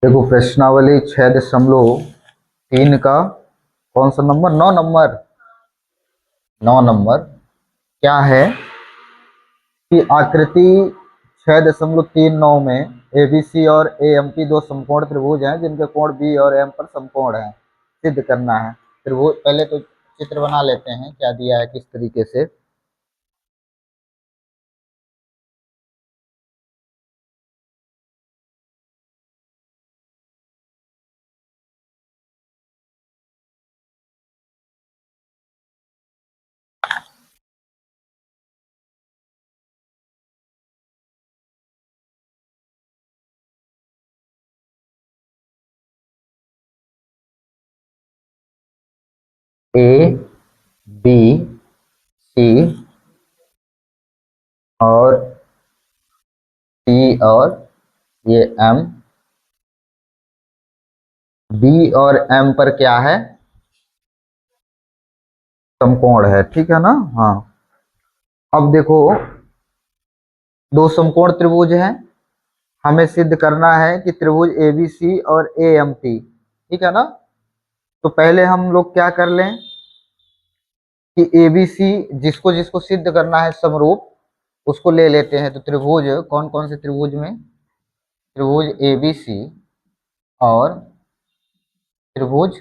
देखो प्रश्नावली 6.3 का कौन सा नंबर, 9 नंबर, 9 नंबर क्या है कि आकृति 6.39 में एबीसी और एएमपी दो समकोण त्रिभुज हैं जिनके कोण बी और एम पर समकोण हैं, सिद्ध करना है। त्रिभुज पहले तो चित्र बना लेते हैं, क्या दिया है किस तरीके से। ए बी सी और सी और ये एम, बी और एम पर क्या है, समकोण है, ठीक है ना। हाँ, अब देखो दो समकोण त्रिभुज हैं, हमें सिद्ध करना है कि त्रिभुज एबीसी और एएमपी, ठीक है ना। तो पहले हम लोग क्या कर लें कि एबीसी जिसको जिसको सिद्ध करना है समरूप उसको ले लेते हैं। तो त्रिभुज कौन कौन से त्रिभुज में, त्रिभुज एबीसी और त्रिभुज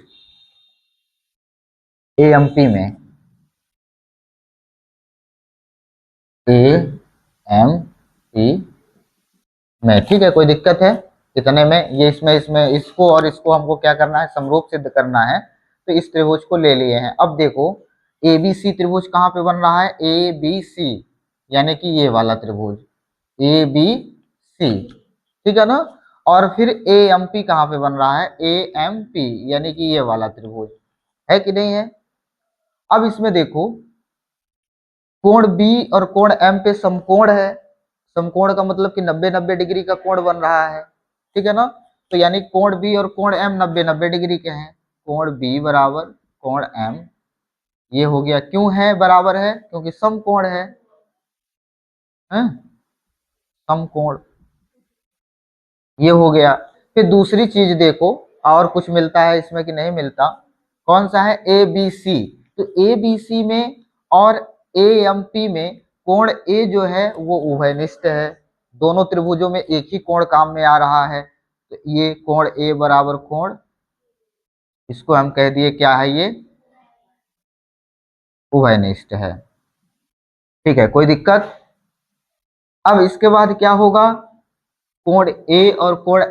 एएमपी में, ए एम पी में, ठीक है। कोई दिक्कत है इतने में, ये इसमें इसमें इसको और इसको हमको क्या करना है, समरूप सिद्ध करना है। तो इस त्रिभुज को ले लिए हैं। अब देखो एबीसी त्रिभुज कहाँ पे बन रहा है, ए बी सी, यानी कि ये वाला त्रिभुज ए बी सी, ठीक है ना। और फिर ए एम पी कहाँ पे बन रहा है, ए एम पी, यानी कि ये वाला त्रिभुज, है कि नहीं है। अब इसमें देखो कोण बी और कोण एम पे समकोण है, समकोण का मतलब कि 90-90 डिग्री का कोण बन रहा है, ठीक है ना। तो यानी कोण बी और कोण एम 90-90 डिग्री के हैं। कोण बी बराबर कोण एम, ये हो गया, क्यों है बराबर है, क्योंकि समकोण है समकोण, ये हो गया। फिर दूसरी चीज देखो, और कुछ मिलता है इसमें कि नहीं मिलता, कौन सा है, ए बी सी। तो ए बी सी में और ए एम पी में कोण ए जो है वो उभयनिष्ठ है, दोनों त्रिभुजों में एक ही कोण काम में आ रहा है। तो ये कोण ए बराबर कोण, इसको हम कह दिए क्या है, ये उभयनिष्ठ है, ठीक है। कोई दिक्कत। अब इसके बाद क्या होगा, कोण ए और कोण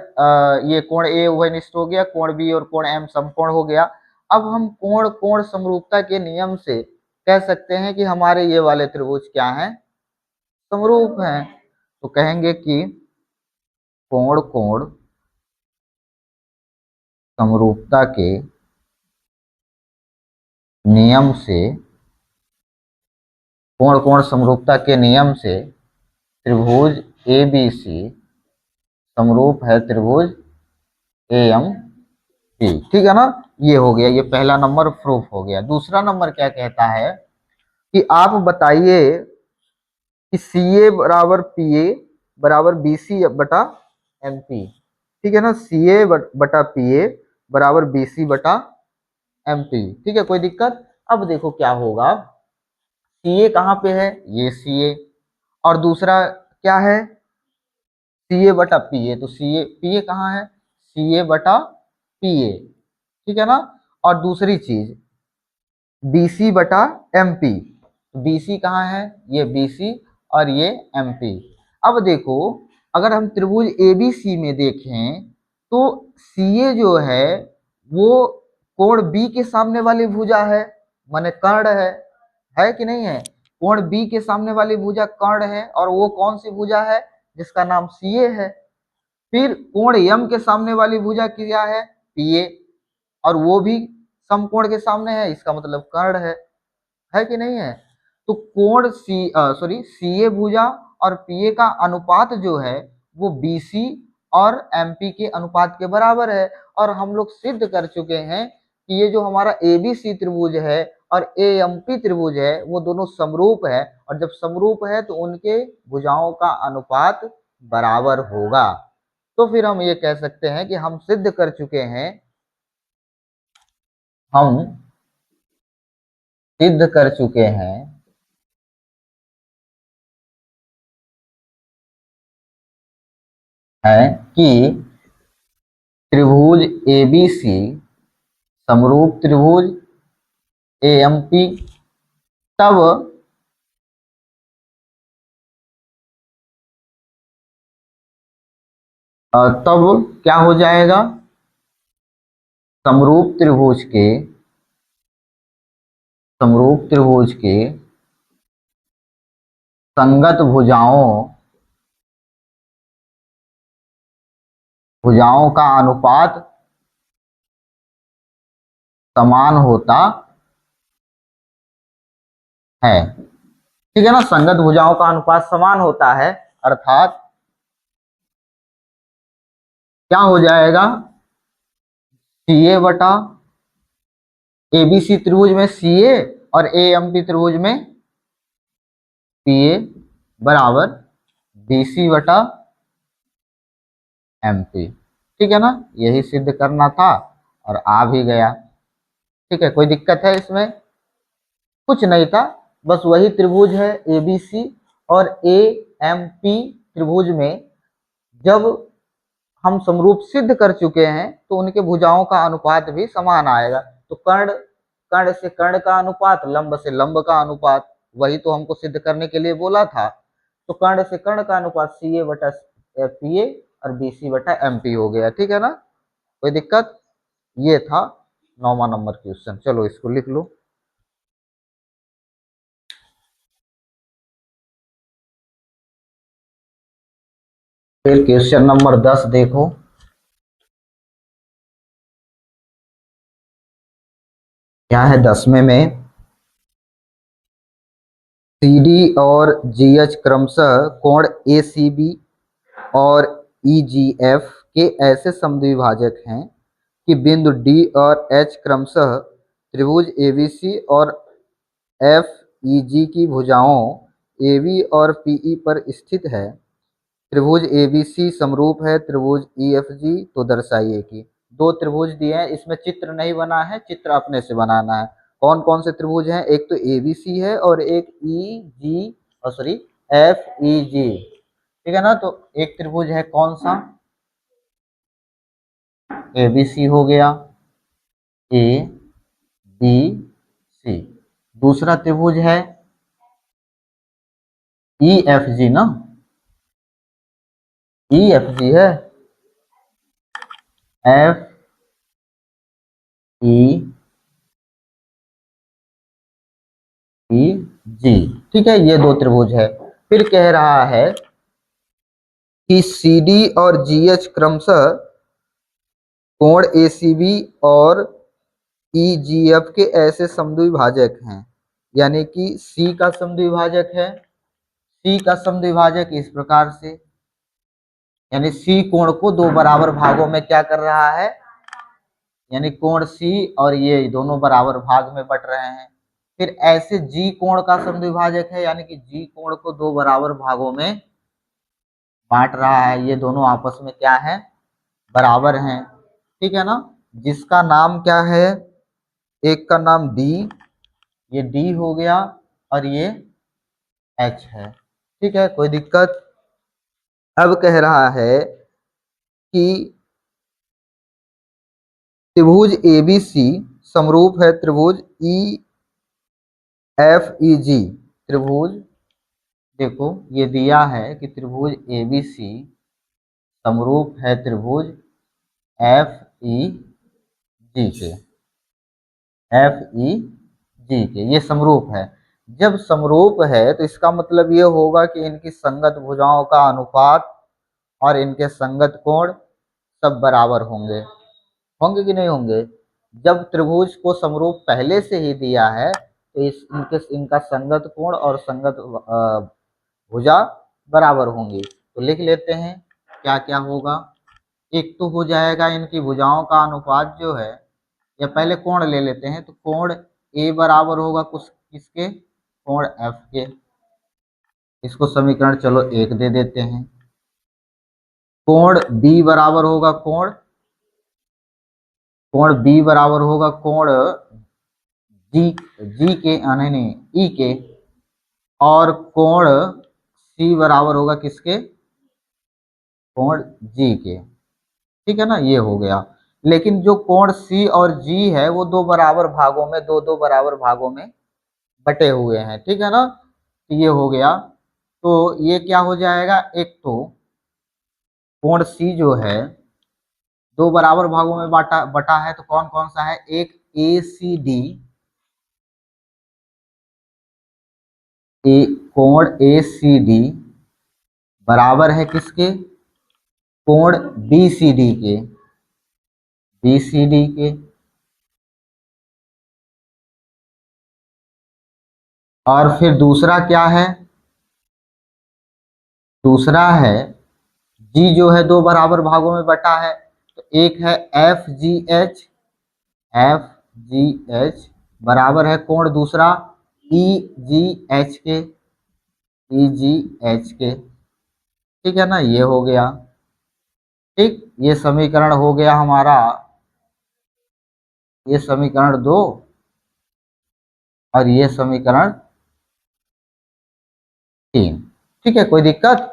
ये कोण ए उभयनिष्ठ हो गया, कोण बी और कोण एम समकोण हो गया। अब हम कोण कोण समरूपता के नियम से कह सकते हैं कि हमारे ये वाले त्रिभुज क्या हैं, समरूप हैं। तो कहेंगे कि कोण कोण समरूपता के नियम से, कोण कोण समरूपता के नियम से त्रिभुज ए बी सी समरूप है त्रिभुज ए एम पी, ठीक है ना। ये हो गया, ये पहला नंबर प्रूफ हो गया। दूसरा नंबर क्या कहता है कि आप बताइए कि सी ए बराबर पी ए बराबर बी सी बटा एम पी, ठीक है ना। सी ए बटा पी ए बराबर बी सी बटा एम पी, ठीक है। कोई दिक्कत। अब देखो क्या होगा, सी ए कहाँ पे है, ये सी ए, और दूसरा क्या है, सी ए बटा पी ए। तो सी ए पी ए कहाँ है, सी ए बटा पी ए, ठीक है ना। और दूसरी चीज बी सी बटा एम पी, बी सी कहाँ है, ये बी सी और ये एम पी। अब देखो अगर हम त्रिभुज ए बी सी में देखें तो सी ए जो है वो कोण बी के सामने वाली भुजा है, माने कर्ण है कि नहीं है। कोण बी के सामने वाली भुजा कर्ण है, और वो कौन सी भुजा है, जिसका नाम सी ए है। फिर कोण यम के सामने वाली भुजा क्या है, पी ए, और वो भी समकोण के सामने है, इसका मतलब कर्ण है कि नहीं है। तो कोण सी ए भुजा और पी ए का अनुपात जो है वो बी सी और एम पी के अनुपात के बराबर है। और हम लोग सिद्ध कर चुके हैं कि ये जो हमारा ए बी सी त्रिभुज है और ए एम पी त्रिभुज है वो दोनों समरूप है, और जब समरूप है तो उनके भुजाओं का अनुपात बराबर होगा। तो फिर हम ये कह सकते हैं कि हम सिद्ध कर चुके हैं, हम सिद्ध कर चुके हैं कि त्रिभुज एबीसी समरूप त्रिभुज एएमपी, तब तब क्या हो जाएगा, समरूप त्रिभुज के संगत भुजाओं का अनुपात समान होता है। ठीक है ना, संगत भुजाओं का अनुपात समान होता है, अर्थात क्या हो जाएगा, सीए बटा एबीसी त्रिभुज में सीए और एएमपी त्रिभुज में पीए बराबर बीसी बटा एमपी। ठीक है ना, यही सिद्ध करना था और आ भी गया। ठीक है, कोई दिक्कत है इसमें? कुछ नहीं था, बस वही त्रिभुज है एबीसी और एएमपी त्रिभुज में जब हम समरूप सिद्ध कर चुके हैं तो उनके भुजाओं का अनुपात भी समान आएगा। तो कर्ण कर्ण से कर्ण का अनुपात, लंब से लंब का अनुपात, वही तो हमको सिद्ध करने के लिए बोला था। तो कर्ण से कर्ण का अनुपात सी ए बटा पी ए और बी सी बटा एम पी हो गया। ठीक है ना, कोई दिक्कत? ये था 9वां नंबर क्वेश्चन। चलो इसको लिख लो। फिर क्वेश्चन नंबर 10 देखो। क्या है 10वें में, सी डी और जी एच क्रमशः कोण ए सी बी और ई जी एफ के ऐसे समद्विभाजक हैं कि बिंदु डी और एच क्रमशः त्रिभुज एबीसी और एफ ई जी की भुजाओं ए बी और पीई पर स्थित है। त्रिभुज एबीसी समरूप है त्रिभुज ई एफ जी, तो दर्शाइए कि। दो त्रिभुज दिए हैं, इसमें चित्र नहीं बना है, चित्र अपने से बनाना है। कौन कौन से त्रिभुज हैं? एक तो एबीसी है और एक ई जी सॉरी एफ ई जी। ठीक है ना, तो एक त्रिभुज है कौन सा, एबीसी हो गया, ए बी सी। दूसरा त्रिभुज है ई एफ जी ना, ई एफ जी है, एफ ई ई जी। ठीक है, ये दो त्रिभुज है। फिर कह रहा है कि सी डी और जी एच क्रमशः कोण ए सी बी और ई जी एफ के ऐसे समद्विभाजक हैं। यानी कि सी का समद्विभाजक है, सी का समद्विभाजक इस प्रकार से, यानी सी कोण को दो बराबर भागों में क्या कर रहा है, यानी कोण सी और ये दोनों बराबर भाग में बट रहे हैं। फिर ऐसे जी कोण का समद्विभाजक है, यानी कि जी कोण को दो बराबर भागों में बांट रहा है। ये दोनों आपस में क्या है, बराबर हैं। ठीक है ना, जिसका नाम क्या है, एक का नाम डी, ये डी हो गया और ये एच है। ठीक है, कोई दिक्कत? अब कह रहा है कि त्रिभुज एबीसी समरूप है त्रिभुज ई एफ ई जी। त्रिभुज, देखो ये दिया है कि त्रिभुज एबीसी समरूप है त्रिभुज एफ ई जी के, एफ ई जी के, ये समरूप है। जब समरूप है तो इसका मतलब ये होगा कि इनकी संगत भुजाओं का अनुपात और इनके संगत कोण सब बराबर होंगे। होंगे कि नहीं होंगे? जब त्रिभुज को समरूप पहले से ही दिया है तो इनका संगत कोण और संगत भुजा बराबर होंगी। तो लिख लेते हैं क्या क्या होगा। एक तो हो जाएगा इनकी भुजाओं का अनुपात जो है, या पहले कोण ले लेते हैं, तो कोण ए बराबर होगा कुछ किसके, कोण एफ के। इसको समीकरण चलो 1 दे देते हैं। कोण बी बराबर होगा कोण बी बराबर होगा कोण जी जी के नहीं नहीं ई के, और कोण सी बराबर होगा किसके, कोण जी के। ठीक है ना, ये हो गया। लेकिन जो कोण सी और जी है वो दो बराबर भागों में, दो दो बराबर भागों में बटे हुए हैं। ठीक है ना, तो ये हो गया। तो ये क्या हो जाएगा, एक तो कोण सी जो है दो बराबर भागों में बांटा बटा है, तो कौन कौन सा है, एक ए सी डी, कोण ए सी डी बराबर है किसके, कोण बी सी डी के, बी सी डी के। और फिर दूसरा क्या है, दूसरा है जी जो है दो बराबर भागों में बटा है, तो एक है F G H, F G H बराबर है कोण दूसरा ई जी एच के, ई जी एच के। ठीक है ना, ये हो गया। ठीक, ये समीकरण हो गया हमारा, ये समीकरण 2 और ये समीकरण 3। ठीक है, कोई दिक्कत,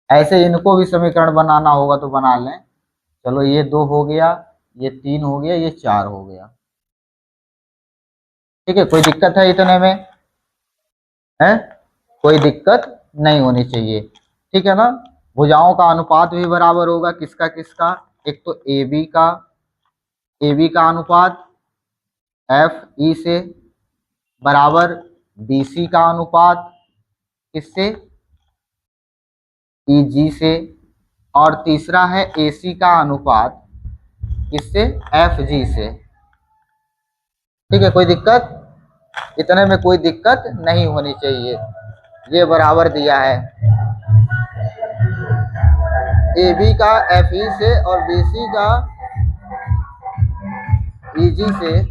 ऐसे इनको भी समीकरण बनाना होगा तो बना लें। चलो ये 2 हो गया, ये 3 हो गया, ये 4 हो गया। ठीक है, कोई दिक्कत है इतने में, है कोई दिक्कत नहीं होनी चाहिए। ठीक है ना, भुजाओं का अनुपात भी बराबर होगा किसका किसका, एक तो ए बी का अनुपात एफ ई से बराबर बी सी का अनुपात किससे, ई जी से, और तीसरा है ए सी का अनुपात किससे, एफ जी से। ठीक है, कोई दिक्कत, इतने में कोई दिक्कत नहीं होनी चाहिए। ये बराबर दिया है ए बी का एफ ई से और बी सी का ई जी से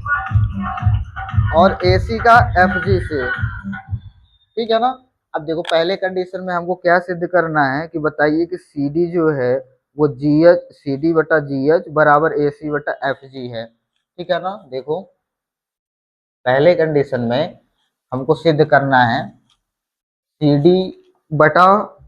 और ए सी का एफ जी से। ठीक है ना, अब देखो पहले कंडीशन में हमको क्या सिद्ध करना है कि बताइए कि सी डी जो है वो जी एच, सी डी बटा जी एच बराबर ए सी बटा एफ जी है। ठीक है ना, देखो पहले कंडीशन में हमको सिद्ध करना है सी डी बटा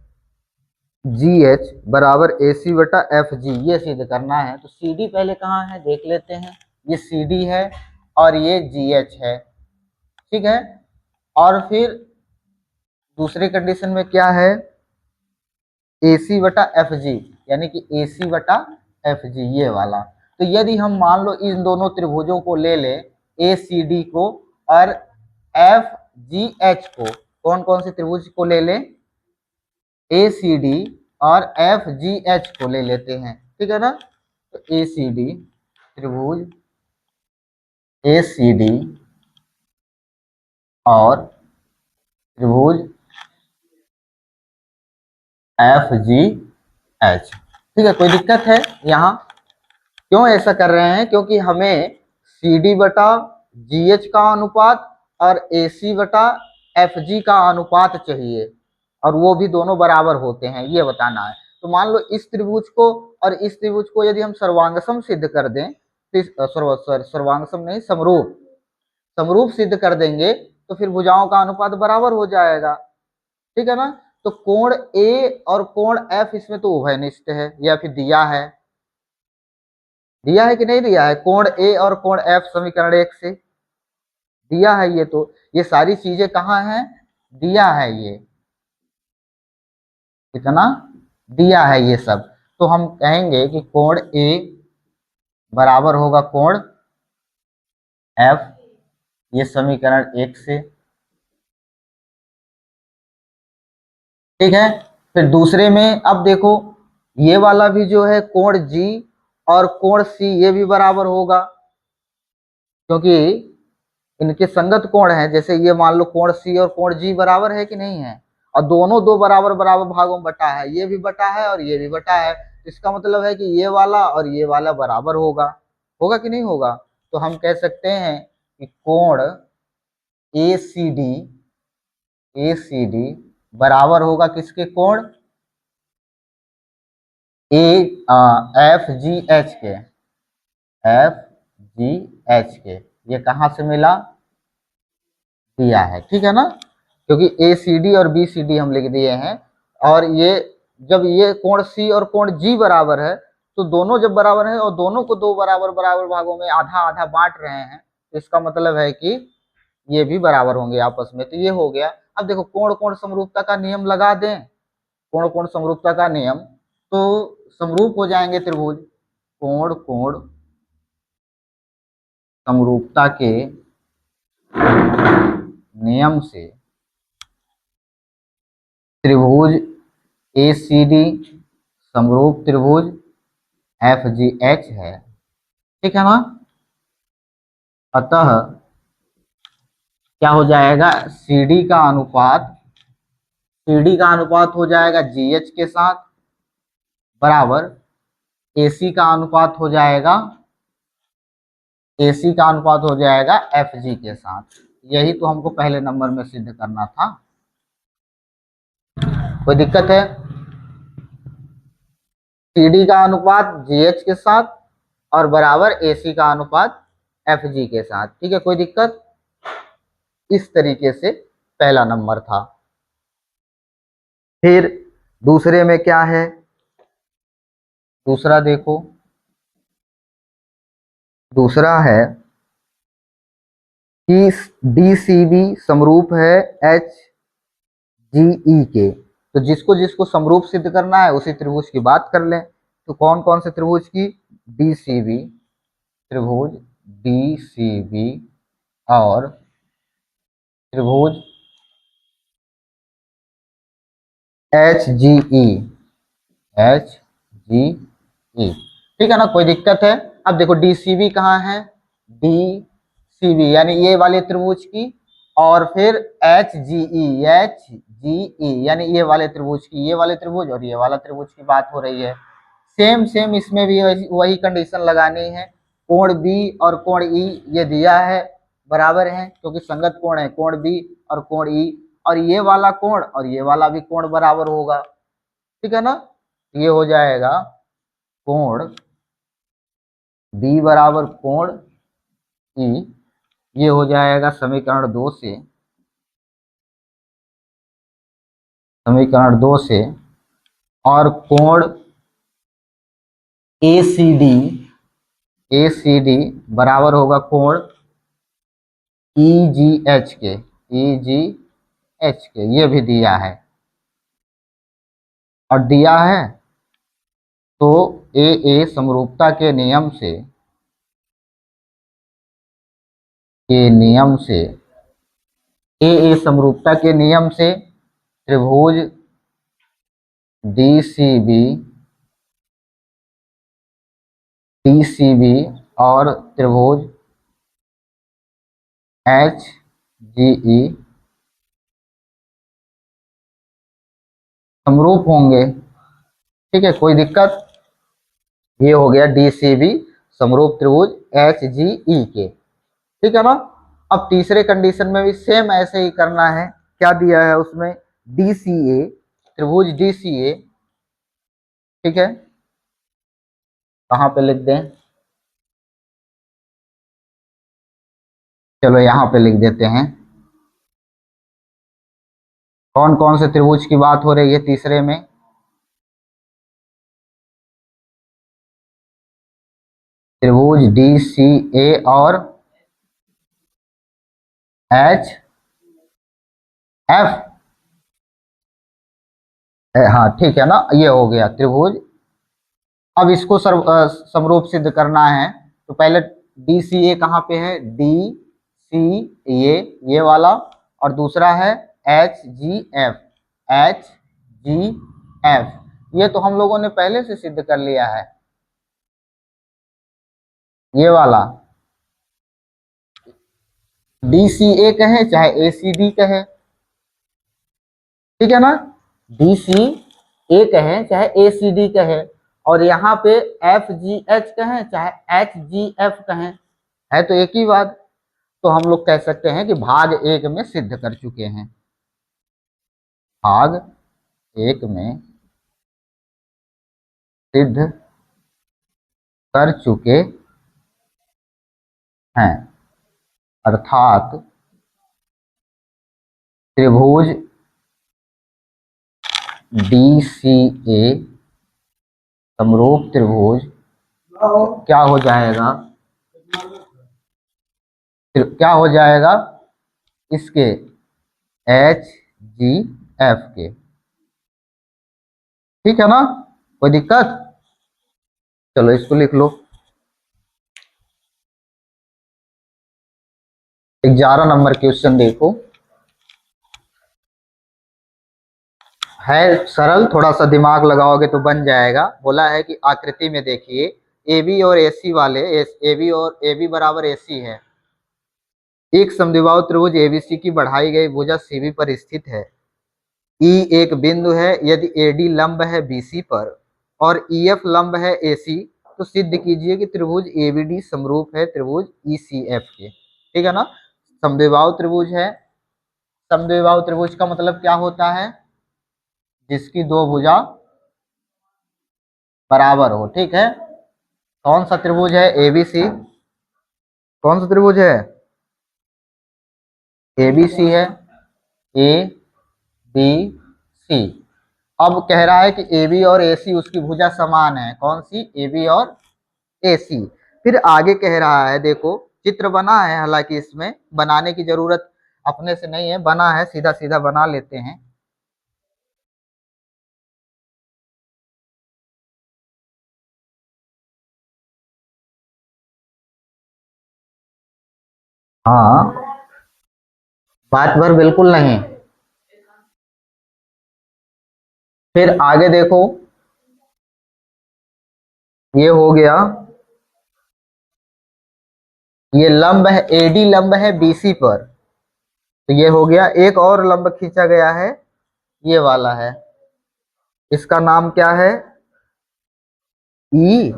जी एच बराबर ए सी बटा एफ जी, ये सिद्ध करना है। तो सी डी पहले कहाँ है देख लेते हैं, ये सी डी है और ये जी एच है। ठीक है, और फिर दूसरी कंडीशन में क्या है, ए सी बटा एफ जी, यानी कि ए सी बटा एफ जी ये वाला। तो यदि हम मान लो इन दोनों त्रिभुजों को ले लें, ए सी डी को और एफ जी एच को, कौन कौन से त्रिभुज को ले लें, ए सी डी और एफ जी एच को ले लेते हैं। ठीक है ना, तो ए सी डी त्रिभुज ए सी डी और त्रिभुज एफ जी एच। ठीक है, कोई दिक्कत है यहाँ, क्यों ऐसा कर रहे हैं, क्योंकि हमें सी डी बटा जी एच का अनुपात और ए सी बटा एफ जी का अनुपात चाहिए, और वो भी दोनों बराबर होते हैं ये बताना है। तो मान लो इस त्रिभुज को और इस त्रिभुज को यदि हम सर्वांगसम सिद्ध कर दें, सर्वांगसम नहीं, समरूप, समरूप सिद्ध कर देंगे तो फिर भुजाओं का अनुपात बराबर हो जाएगा। ठीक है ना, तो कोण ए और कोण एफ इसमें तो उभयनिष्ठ है, या फिर दिया है कि नहीं दिया है, कोण ए और कोण एफ समीकरण 1 से दिया है। ये तो ये सारी चीजें कहाँ हैं, दिया है, ये इतना दिया है ये सब। तो हम कहेंगे कि कोण ए बराबर होगा कोण एफ, ये समीकरण 1 से। ठीक है, फिर दूसरे में अब देखो ये वाला भी जो है कोण जी और कोण सी ये भी बराबर होगा, क्योंकि इनके संगत कोण है। जैसे ये मान लो कोण सी और कोण जी बराबर है कि नहीं है, और दोनों दो बराबर बराबर भागों में बटा है, ये भी बटा है और ये भी बटा है। इसका मतलब है कि ये वाला और ये वाला बराबर होगा, होगा कि नहीं होगा। तो हम कह सकते हैं कि कोण ए सी डी, ए सी डी बराबर होगा किसके, कोण एफ जी एच के, एफ जी एच के, ये कहाँ से मिला, दिया है, ठीक है ना, क्योंकि ए सी डी और बी सी डी हम लिख दिए हैं। और ये जब ये कोण सी और कोण जी बराबर है, तो दोनों जब बराबर है और दोनों को दो बराबर बराबर भागों में आधा आधा बांट रहे हैं, तो इसका मतलब है कि ये भी बराबर होंगे आपस में, तो ये हो गया। अब देखो कोण कोण समरूपता का नियम लगा दें, कोण कोण समरूपता का नियम, तो समरूप हो जाएंगे त्रिभुज। कोण कोण समरूपता के नियम से त्रिभुज ए सी डी समरूप त्रिभुज एफ जी एच है, ठीक है ना। अतः क्या हो जाएगा, सी डी का अनुपात, सी डी का अनुपात हो जाएगा जी एच के साथ, बराबर ए सी का अनुपात हो जाएगा, ए सी का अनुपात हो जाएगा एफ जी के साथ। यही तो हमको पहले नंबर में सिद्ध करना था। कोई दिक्कत है, सी डी का अनुपात जी एच के साथ और बराबर ए सी का अनुपात एफ जी के साथ, ठीक है, कोई दिक्कत। इस तरीके से पहला नंबर था। फिर दूसरे में क्या है, दूसरा देखो, दूसरा है कि डी सी बी समरूप है एच जी ई के। तो जिसको जिसको समरूप सिद्ध करना है उसी त्रिभुज की बात कर लें। तो कौन कौन से त्रिभुज की, डी सी बी, त्रिभुज डी सी बी और त्रिभुज एच जी ई, एच जी ई, ठीक है ना, कोई दिक्कत है। अब देखो डी सी बी कहाँ है, डी सी बी यानी ये वाले त्रिभुज की, और फिर एच जी ई, एच जी ई यानी ये वाले त्रिभुज की, ये वाले त्रिभुज और ये वाला त्रिभुज की बात हो रही है। सेम सेम इसमें भी वही कंडीशन लगानी है। कोण बी और कोण ई ये दिया है, बराबर है, क्योंकि संगत कोण है कोण बी और कोण ई, और ये वाला कोण और ये वाला भी कोण बराबर होगा, ठीक है ना। ये हो जाएगा कोण बी बराबर कोण ई, ये हो जाएगा समीकरण 2 से, समीकरण 2 से। और कोण ए सी डी, ए सी डी बराबर होगा कोण ई जी एच के, ई जी एच के, ये भी दिया है। और दिया है तो ए समरूपता के नियम से, के नियम से, ए समरूपता के नियम से त्रिभुज D C B, D C B और त्रिभुज एच जी ई समरूप होंगे, ठीक है, कोई दिक्कत। ये हो गया डी सी बी समरूप त्रिभुज एच जी ई के, ठीक है ना। अब तीसरे कंडीशन में भी सेम ऐसे ही करना है। क्या दिया है उसमें, डी सी ए, त्रिभुज डी सी ए, ठीक है, कहाँ पे लिख दें, चलो यहाँ पे लिख देते हैं। कौन कौन से त्रिभुज की बात हो रही है तीसरे में, त्रिभुज डी सी ए और एच एफ, हाँ ठीक है ना, ये हो गया त्रिभुज। अब इसको समरूप सिद्ध करना है, तो पहले डी सी ए कहाँ पे है, डी सी ये वाला, और दूसरा है H G F, H G F, ये तो हम लोगों ने पहले से सिद्ध कर लिया है। ये वाला डी सी ए कहे चाहे ए सी डी कहे, ठीक है ना, डी सी ए कहे चाहे ए सी डी कहे, और यहाँ पे एफ जी एच कहें चाहे एच जी एफ कहें, है तो एक ही बात। तो हम लोग कह सकते हैं कि भाग एक में सिद्ध कर चुके हैं, भाग एक में सिद्ध कर चुके हैं, अर्थात त्रिभुज DCA समरूप त्रिभुज क्या हो जाएगा, क्या हो जाएगा इसके HGF के। ठीक है ना, कोई दिक्कत? चलो इसको लिख लो। 11 नंबर क्वेश्चन देखो, है सरल, थोड़ा सा दिमाग लगाओगे तो बन जाएगा। बोला है कि आकृति में देखिए AB और AC वाले, AB और AB बराबर AC है। एक समद्विबाहु त्रिभुज ABC की बढ़ाई गई भुजा CB पर स्थित है। E एक बिंदु है, यदि AD लंब है BC पर और EF लंब है AC, तो सिद्ध कीजिए कि त्रिभुज ABD समरूप है त्रिभुज ECF के। ठीक है ना, समद्विबाहु त्रिभुज है। समद्विबाहु त्रिभुज का मतलब क्या होता है, जिसकी दो भुजा बराबर हो। ठीक है, कौन सा त्रिभुज है ABC, कौन सा त्रिभुज है ABC है, ABC। अब कह रहा है कि AB और AC उसकी भुजा समान है, कौन सी, AB और AC। फिर आगे कह रहा है, देखो चित्र बना है, हालांकि इसमें बनाने की जरूरत अपने से नहीं है, बना है, सीधा सीधा बना लेते हैं। हाँ, बात भर बिल्कुल नहीं। फिर आगे देखो, ये हो गया, ये लंब है AD लंब है BC पर, तो ये हो गया। एक और लंब खींचा गया है, ये वाला है, इसका नाम क्या है E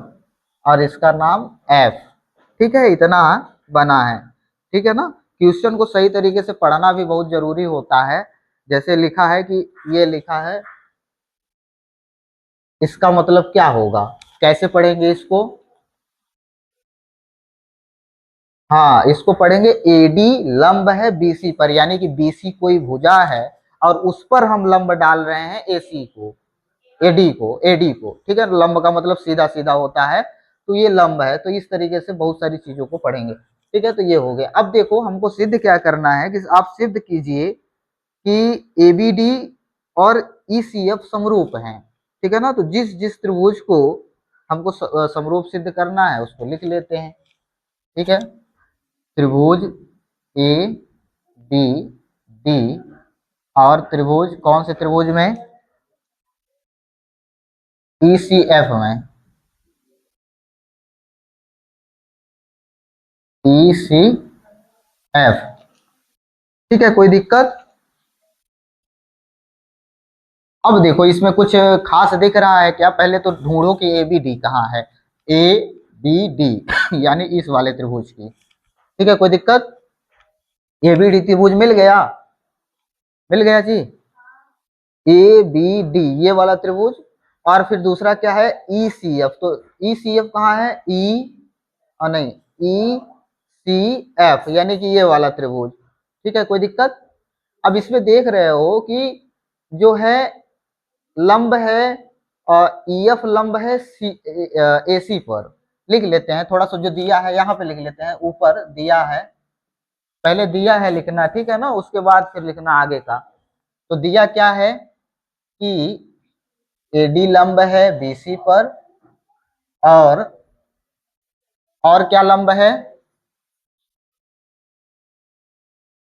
और इसका नाम F। ठीक है, इतना बना है। ठीक है ना, क्वेश्चन को सही तरीके से पढ़ना भी बहुत जरूरी होता है। जैसे लिखा है कि ये लिखा है, इसका मतलब क्या होगा, कैसे पढ़ेंगे इसको, हाँ इसको पढ़ेंगे AD लंब है BC पर, यानी कि BC कोई भुजा है और उस पर हम लंब डाल रहे हैं AC को, AD को। ठीक है, लंब का मतलब सीधा सीधा होता है, तो ये लंब है। तो इस तरीके से बहुत सारी चीजों को पढ़ेंगे। ठीक है, तो ये हो गया। अब देखो हमको सिद्ध क्या करना है, कि आप सिद्ध कीजिए कि ABD और ECF समरूप हैं। ठीक है ना, तो जिस जिस त्रिभुज को हमको समरूप सिद्ध करना है उसको लिख लेते हैं। ठीक है, त्रिभुज ABD और त्रिभुज, कौन से त्रिभुज में, ECF में, ECF। ठीक है, कोई दिक्कत? अब देखो इसमें कुछ खास दिख रहा है क्या, पहले तो ढूंढो कि ABD कहाँ है, ABD यानी इस वाले त्रिभुज की। ठीक है, कोई दिक्कत? ABD त्रिभुज मिल गया, मिल गया जी, ABD ये वाला त्रिभुज। और फिर दूसरा क्या है ECF, तो ECF कहाँ है, और नहीं, ECF यानी कि ये वाला त्रिभुज। ठीक है, कोई दिक्कत? अब इसमें देख रहे हो कि जो है लंब है और EF लंब है AC पर। लिख लेते हैं, थोड़ा सा जो दिया है यहाँ पे लिख लेते हैं, ऊपर दिया है, पहले दिया है लिखना। ठीक है ना, उसके बाद फिर लिखना आगे का। तो दिया क्या है कि AD लंब है BC पर, और क्या लंब है,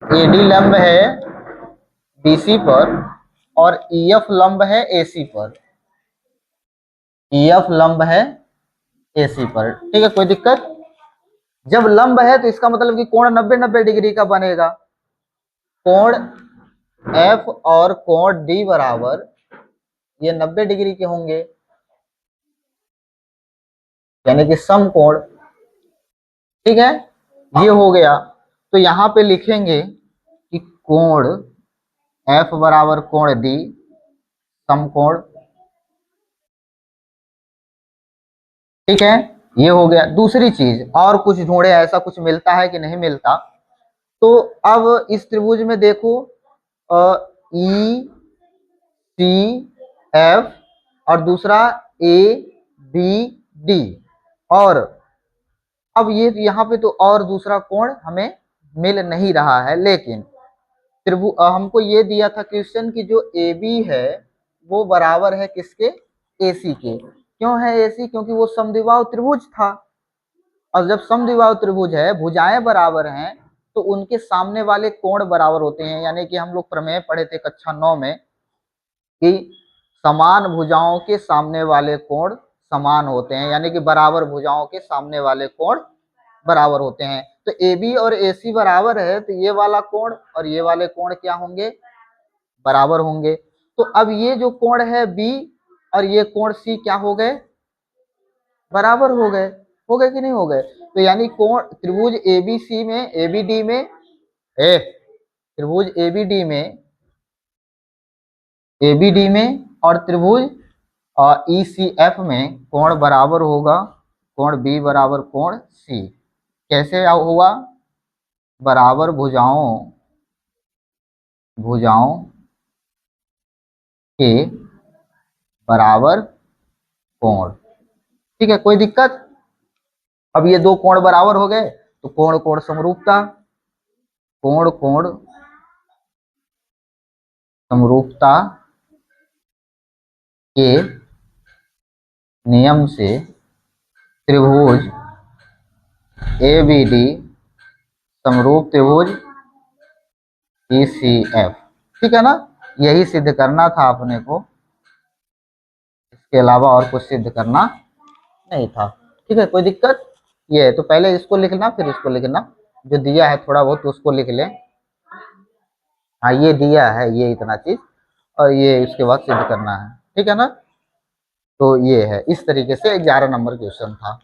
AD लंब है BC पर और EF लंब है AC पर, EF लंब है AC पर। ठीक है, कोई दिक्कत? जब लंब है तो इसका मतलब कि कोण 90-90 डिग्री का बनेगा। कोण F और कोण D बराबर ये 90 डिग्री के होंगे, यानी कि समकोण। ठीक है, ये हो गया। तो यहां पे लिखेंगे कि कोण F बराबर कोण D समकोण ठीक है, ये हो गया। दूसरी चीज और कुछ ढूंढे, ऐसा कुछ मिलता है कि नहीं मिलता। तो अब इस त्रिभुज में देखो, ई सी एफ और दूसरा ए बी डी, और अब ये यहाँ पे तो और दूसरा कोण हमें मिल नहीं रहा है, लेकिन हमको ये दिया था क्वेश्चन की जो ए बी है वो बराबर है किसके, ए सी के। क्यों है ए सी, क्योंकि वो समद्विबाहु त्रिभुज था, और जब समद्विबाहु त्रिभुज है, भुजाएं बराबर हैं, तो उनके सामने वाले कोण बराबर होते हैं। यानी कि हम लोग प्रमेय पढ़े थे कक्षा 9 में कि समान भुजाओं के सामने वाले कोण समान होते हैं, यानी कि बराबर भुजाओं के सामने वाले कोण बराबर होते हैं। तो ए बी और ए सी बराबर है, तो ये वाला कोण और ये वाले कोण क्या होंगे, बराबर होंगे। तो अब ये जो कोण है बी और ये कोण सी क्या हो गए, बराबर हो गए कि नहीं हो गए। तो यानी कोण त्रिभुज एबीसी में, एबीडी में, त्रिभुज एबीडी में, एबीडी में और त्रिभुज ईसीएफ में कोण बराबर होगा, कोण बी बराबर कोण सी। कैसे हुआ, बराबर भुजाओं भुजाओं के बराबर कोण। ठीक है, कोई दिक्कत। अब ये दो कोण बराबर हो गए, तो कोण कोण समरूपता, कोण कोण समरूपता के नियम से त्रिभुज एबीडी समरूप त्रिभुज ईसीएफ। ठीक है ना, यही सिद्ध करना था अपने को, इसके अलावा और कुछ सिद्ध करना नहीं था। ठीक है, कोई दिक्कत। ये है, तो पहले इसको लिखना फिर इसको लिखना, जो दिया है थोड़ा बहुत उसको लिख लें। हाँ, ये दिया है ये इतना चीज, और ये इसके बाद सिद्ध करना है। ठीक है ना, तो ये है, इस तरीके से 11 नंबर क्वेश्चन था।